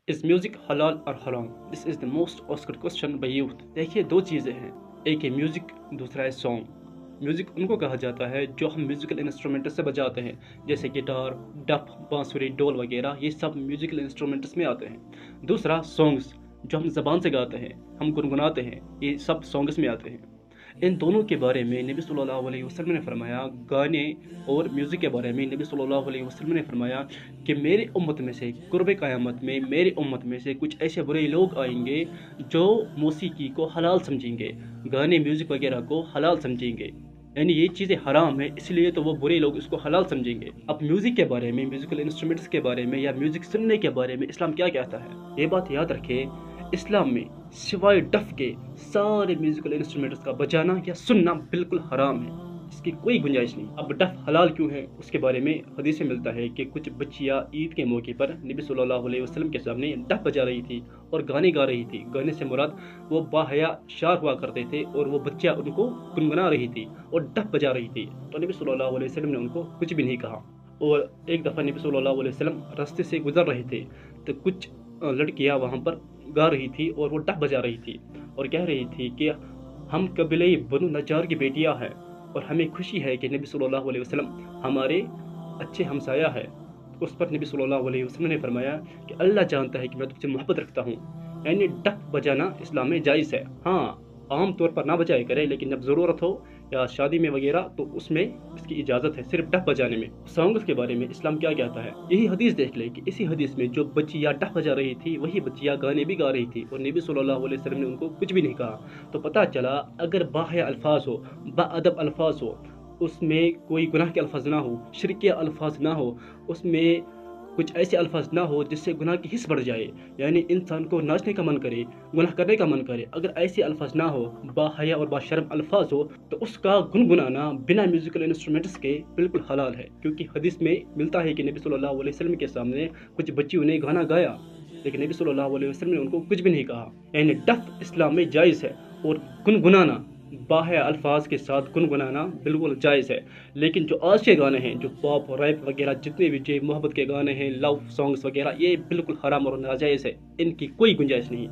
Is music हलाल और हराम? This is the most asked question by youth. देखिए, दो चीज़ें हैं, एक है म्यूजिक, दूसरा है सॉन्ग। म्यूजिक उनको कहा जाता है जो हम म्यूजिकल इंस्ट्रूमेंट से बजाते हैं, जैसे गिटार, डफ, बांसुरी, डोल वगैरह, ये सब म्यूजिकल इंस्ट्रूमेंट्स में आते हैं। दूसरा सॉन्ग्स, जो हम ज़बान से गाते हैं, हम गुनगुनाते हैं, ये सब सॉन्ग्स में आते हैं। इन दोनों के बारे में नबी सल्लल्लाहु अलैहि वसल्लम ने फरमाया, गाने और म्यूज़िक के बारे में नबी सल्लल्लाहु अलैहि वसल्लम ने फरमाया कि मेरी उम्मत में से कुर्ब क़यामत में मेरी उम्मत में से कुछ ऐसे बुरे लोग आएंगे जो मौसीकी को हलाल समझेंगे, गाने म्यूज़िक वगैरह को हलाल समझेंगे, यानी ये चीज़ें हराम है, इसलिए तो वो बुरे लोग इसको हलाल समझेंगे। अब म्यूज़िक के बारे में, म्यूज़िकल इंस्ट्रूमेंट्स के बारे में या म्यूज़िक सुनने के बारे में इस्लाम क्या कहता है, ये बात याद रखें। इस्लाम में सिवाय डफ के सारे म्यूज़िकल इंस्ट्रूमेंट्स का बजाना या सुनना बिल्कुल हराम है, इसकी कोई गुंजाइश नहीं। अब डफ हलाल क्यों है, उसके बारे में हदीस में मिलता है कि कुछ बच्चियाँ ईद के मौके पर नबी सल्लल्लाहु अलैहि वसल्लम के सामने डफ बजा रही थी और गाने गा रही थी। गाने से मुराद वो बाहया शार हुआ करते थे और वो बच्चियाँ उनको गुनगुना रही थी और डफ बजा रही थी, तो नबी सल्लल्लाहु अलैहि वसल्लम ने उनको कुछ भी नहीं कहा। और एक दफ़ा नबी सल्लल्लाहु अलैहि वसल्लम रास्ते से गुजर रहे थे तो कुछ लड़कियां वहां पर गा रही थी और वो डफ बजा रही थी और कह रही थी कि हम कबीले बनु नज्जार की बेटियां हैं और हमें खुशी है कि नबी सल्लल्लाहु अलैहि वसल्लम हमारे अच्छे हमसाया है। उस पर नबी सल्लल्लाहु अलैहि वसल्लम ने फरमाया कि अल्लाह जानता है कि मैं तुझसे मोहब्बत रखता हूँ, यानी डफ बजाना इस्लाम में जायज़ है। हाँ, आम तौर पर ना बजाया करे, लेकिन जब ज़रूरत हो या शादी में वगैरह तो उसमें इसकी इजाज़त है, सिर्फ डफ बजाने में। सॉन्ग्स के बारे में इस्लाम क्या कहता है, यही हदीस देख ले कि इसी हदीस में जो बच्चियाँ डफ बजा रही थी वही बच्चियाँ गाने भी गा रही थी और नबी सल्लल्लाहु अलैहि वसल्लम ने उनको कुछ भी नहीं कहा। तो पता चला अगर बाहया अल्फाज हो, बाअदब अल्फाज हो, उसमें कोई गुनाह के अल्फाज ना हो, शिर्क के अल्फाज ना हो, उसमें कुछ ऐसे अल्फाज ना हो जिससे गुनाह की हिस्स बढ़ जाए, यानी इंसान को नाचने का मन करे, गुनाह करने का मन करे, अगर ऐसे अल्फाज ना हो, बाहया और बाशर्म अल्फाज हो, तो उसका गुनगुनाना बिना म्यूजिकल इंस्ट्रूमेंट्स के बिल्कुल हलाल है। क्योंकि हदीस में मिलता है कि नबी सल्लल्लाहु अलैहि वसल्लम के सामने कुछ बच्चियों ने गाना गाया, लेकिन नबी सल्लल्लाहु अलैहि वसल्लम ने उनको कुछ भी नहीं कहा। यानी डफ इस्लाम में जायज़ है और गुनगुनाना, बाहया अल्फाज के साथ गुनगुनाना बिल्कुल जायज़ है। लेकिन जो आज के गाने हैं, जो पॉप, रैप वगैरह, जितने भी जो मोहब्बत के गाने हैं, लव सॉन्ग्स वगैरह, ये बिल्कुल हराम और नाजायज़ है, इनकी कोई गुंजाइश नहीं।